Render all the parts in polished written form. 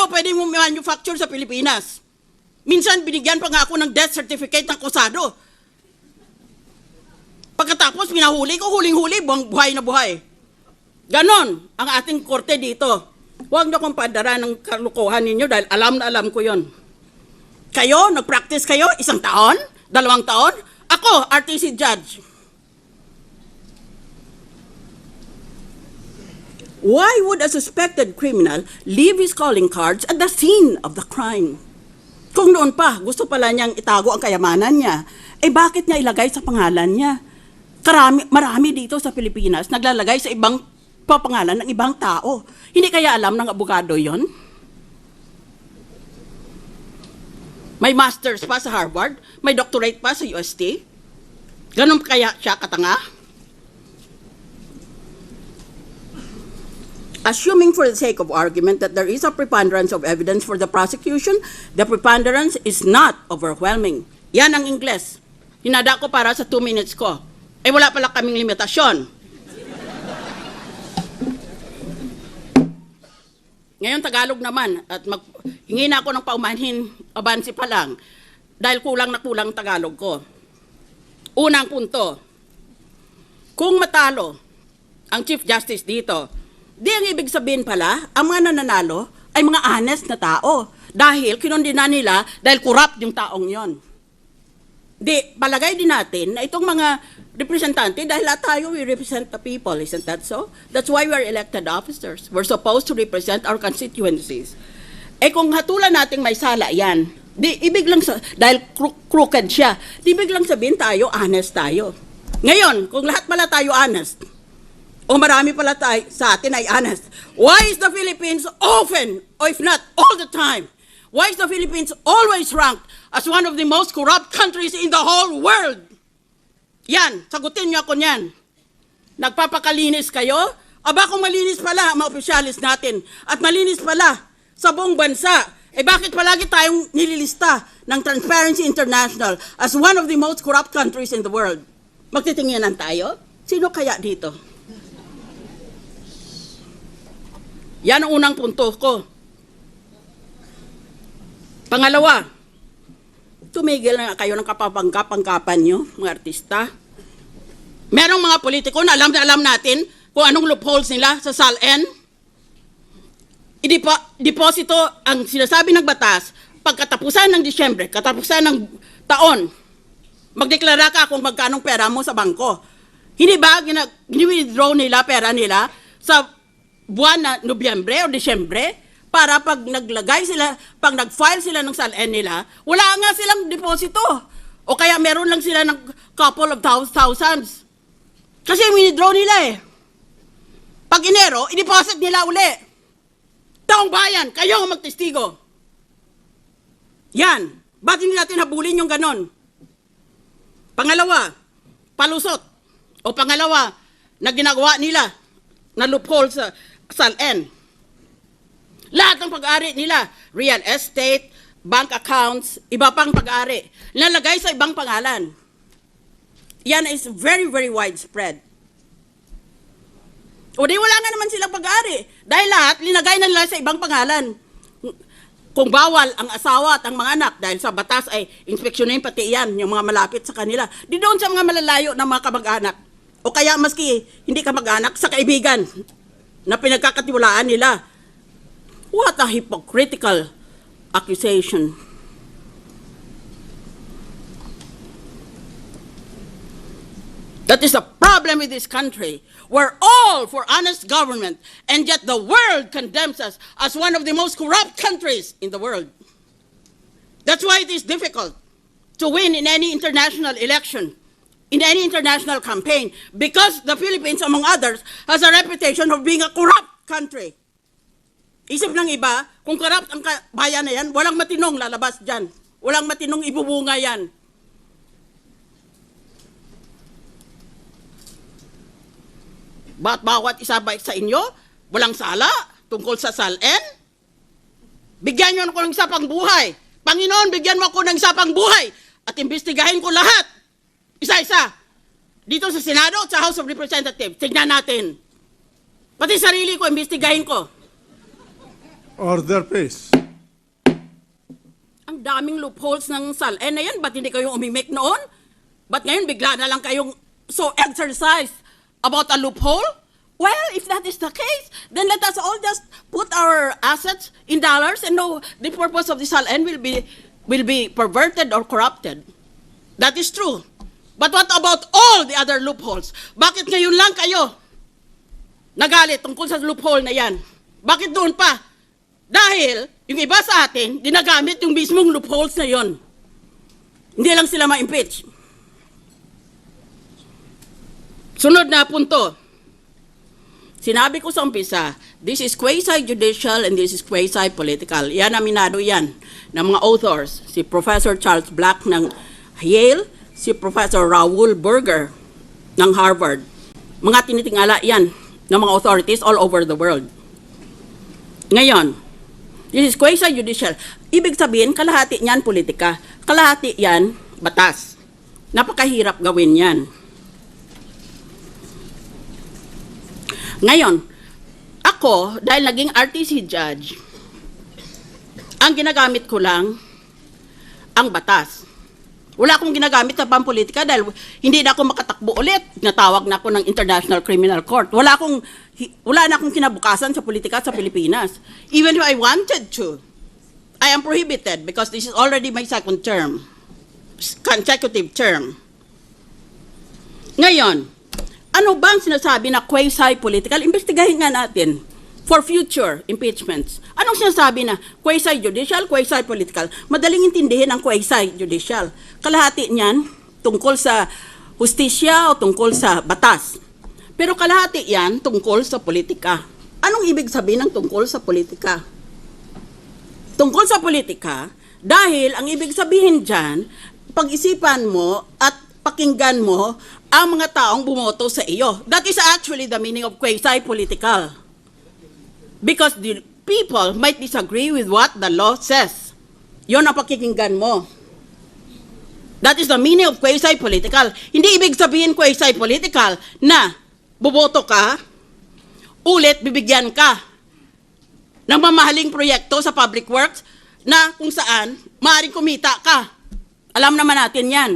daw pwede mo manufacture sa Pilipinas. Minsan binigyan pa nga ako ng death certificate ng kusado. Pagkatapos minahuli ko, huling-huli, buhay na buhay. Ganon ang ating korte dito. Huwag na kong padara ng kalukuhan ninyo dahil alam na alam ko yon. Kayo, nag-practice kayo, 1 taon, 2 taon. Ako, RTC judge. Why would a suspected criminal leave his calling cards at the scene of the crime? Kung noon pa, gusto pala niyang itago ang kayamanan niya, bakit niya ilagay sa pangalan niya? Marami dito sa Pilipinas naglalagay sa ibang papangalan ng ibang tao. Hindi kaya alam ng abogado yon? May master's pa sa Harvard, may doctorate pa sa UST. Ganun kaya siya katanga? Assuming for the sake of argument that there is a preponderance of evidence for the prosecution, the preponderance is not overwhelming. Yan ang Ingles. Hinada ko para sa 2 minutes ko. Wala pala kaming limitasyon. Ngayon Tagalog naman at hingi na ako ng paumanhin abansi pa lang dahil kulang na kulang Tagalog ko. Unang punto, kung matalo ang Chief Justice dito, di ang ibig sabihin pala, ang mga nananalo ay mga honest na tao dahil kinondena nila dahil corrupt yung taong yon. Di, palagay din natin na itong mga representante, dahil lahat tayo, we represent the people, isn't that so? That's why we are elected officers. We're supposed to represent our constituencies. Kung hatulan nating may sala yan, di, ibig lang, dahil crooked siya, di ibig lang sabihin tayo, honest tayo. Ngayon, kung lahat pala tayo honest, o marami pala tayo sa atin ay honest, why is the Philippines often, or if not all the time, why is the Philippines always ranked as one of the most corrupt countries in the whole world? Yan, sagutin niyo ako niyan. Nagpapakalinis kayo? Aba kung malinis pala ang mga opisyalis natin at malinis pala sa buong bansa, bakit palagi tayong nililista ng Transparency International as one of the most corrupt countries in the world? Magtitinginan tayo? Sino kaya dito? Yan ang unang punto ko. Pangalawa, tumigil na kayo ng kapapangkapan nyo, mga artista. Merong mga politiko na alam natin kung anong loopholes nila sa SALN. Deposito ang sinasabi ng batas, pagkatapusan ng Disyembre, katapusan ng taon, magdeklara ka kung magkanong pera mo sa bangko. Hindi ba gini-withdraw nila pera nila sa buwan na Nobyembre o Disyembre? Para pag naglagay sila, pag nag-file sila ng SALN nila, wala nga silang deposito. O kaya meron lang sila ng couple of thousands. Kasi withdraw nila Pag Enero, i-deposit nila uli. Taong bayan, kayo ang magtestigo. Yan. Ba't hindi natin habulin yung ganon? Pangalawa, palusot. O pangalawa, na ginagawa nila na loophole sa SALN. Lahat ng pag-ari nila, real estate, bank accounts, iba pang pag-ari, nalagay sa ibang pangalan. Yan is very, very widespread. O di wala nga naman silang pag-ari. Dahil lahat, linagay na nila sa ibang pangalan. Kung bawal ang asawa at ang mga anak, dahil sa batas ay inspeksyonin pati yan, yung mga malapit sa kanila. Di doon sa mga malalayo na mga kamag-anak. O kaya maski hindi kamag-anak, sa kaibigan na pinagkakatiwalaan nila. What a hypocritical accusation. That is the problem with this country. We're all for honest government, and yet the world condemns us as one of the most corrupt countries in the world. That's why it is difficult to win in any international election, in any international campaign, because the Philippines, among others, has a reputation of being a corrupt country. Isip ng iba, kung corrupt ang bayan na yan, walang matinong lalabas dyan. Walang matinong ibubunga yan. Ba't bawat isa ba sa inyo, walang sala tungkol sa SALN? Bigyan nyo ako ng isa pang buhay. Panginoon, bigyan mo ako ng isa pang buhay at imbestigahin ko lahat. Isa-isa. Dito sa Senado at sa House of Representatives, tignan natin. Pati sarili ko, imbestigahin ko. Order, please. Ang daming loopholes ng SALN na yan. Ba't hindi kayo umimik noon? Ba't ngayon bigla na lang kayong so exercised about a loophole? Well, if that is the case, then let us all just put our assets in dollars and know the purpose of the SALN will be perverted or corrupted. That is true. But what about all the other loopholes? Bakit ngayon lang kayo nagalit tungkol sa loophole na yan? Bakit doon pa? Dahil yung iba sa atin, ginagamit yung mismong loopholes na yon. Hindi lang sila ma-impeach. Sunod na punto. Sinabi ko sa umpisa, this is quasi-judicial and this is quasi-political. Yan, aminado yan ng mga authors. Si Professor Charles Black ng Yale, si Professor Raoul Berger ng Harvard. Mga tinitingala yan ng mga authorities all over the world. Ngayon, this is quasi-judicial. Ibig sabihin, kalahati niyan politika. Kalahati yan batas. Napakahirap gawin yan. Ngayon, ako, dahil naging RTC judge, ang ginagamit ko lang ang batas. Wala akong ginagamit sa pampolitika dahil hindi na ako makatakbo ulit. Natawag na ako ng International Criminal Court. Wala na akong kinabukasan sa politika sa Pilipinas. Even if I wanted to, I am prohibited because this is already my second term, consecutive term. Ngayon, ano bang sinasabi na quasi-political? Investigahin nga natin for future impeachments. Anong sinasabi na quasi-judicial, quasi-political? Madaling intindihin ang quasi-judicial. Kalahati niyan tungkol sa hustisya o tungkol sa batas. Pero kalahati yan tungkol sa politika. Anong ibig sabihin ng tungkol sa politika? Tungkol sa politika, dahil ang ibig sabihin dyan, pag-isipan mo at pakinggan mo ang mga taong bumoto sa iyo. That is actually the meaning of quasi-political. Because the people might disagree with what the law says. Yon ang pakikinggan mo. That is the meaning of quasi-political. Hindi ibig sabihin quasi-political na buboto ka, ulit bibigyan ka ng mamahaling proyekto sa public works na kung saan maaaring kumita ka. Alam naman natin yan.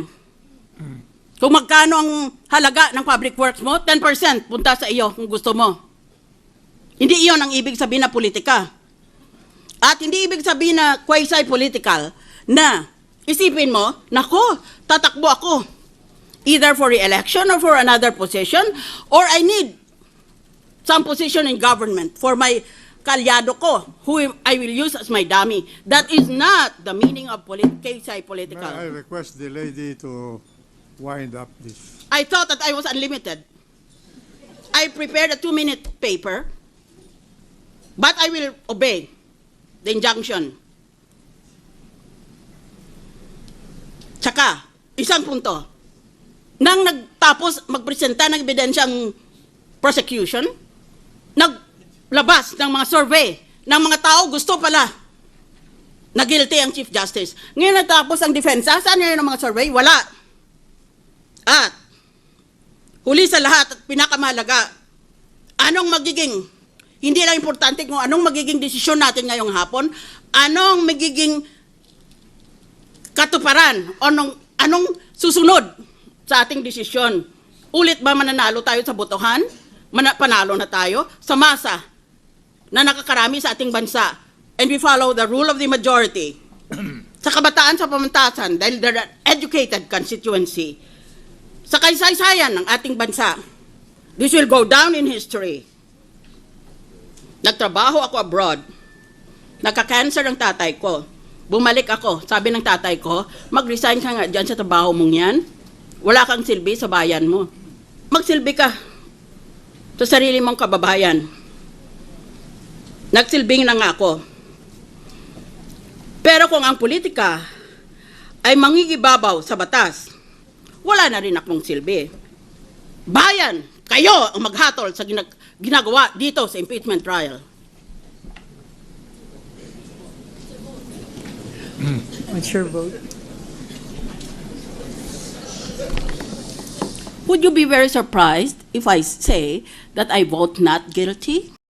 Kung magkano ang halaga ng public works mo, 10% punta sa iyo kung gusto mo. Hindi iyon ang ibig sabihin na politika. At hindi ibig sabihin na quasi-political na isipin mo, nako, tatakbo ako. Either for re-election or for another position, or I need some position in government for my kalyado ko, who I will use as my dummy. That is not the meaning of quasi-political. May I request the lady to wind up this. I thought that I was unlimited. I prepared a 2-minute paper, but I will obey the injunction. Tsaka, isang punto. Nang nagtapos magpresenta ng ebidensyang prosecution, naglabas ng mga survey ng mga tao gusto pala na guilty ang Chief Justice. Ngayon natapos ang depensa, saan ngayon ang mga survey? Wala. At, huli sa lahat at pinakamahalaga, anong magiging, hindi lang importante kung anong magiging desisyon natin ngayong hapon, anong magiging katuparan, anong susunod sa ating desisyon. Ulit ba mananalo tayo sa botohan? Panalo na tayo sa masa na nakakarami sa ating bansa, and we follow the rule of the majority. Sa kabataan sa pamantasan, dahil they're an educated constituency, sa kaysaysayan ng ating bansa, this will go down in history. Nagtrabaho ako abroad. Nagka-cancer ang tatay ko. Bumalik ako. Sabi ng tatay ko, mag-resign ka nga dyan sa trabaho mong yan. Wala kang silbi sa bayan mo. Magsilbi ka sa sarili mong kababayan. Nagsilbing na nga ako. Pero kung ang politika ay mangigibabaw sa batas, wala na rin akong silbi. Bayan, kayo ang maghatol sa ginagawa dito sa impeachment trial. What's your vote? Would you be very surprised if I say that I vote not guilty?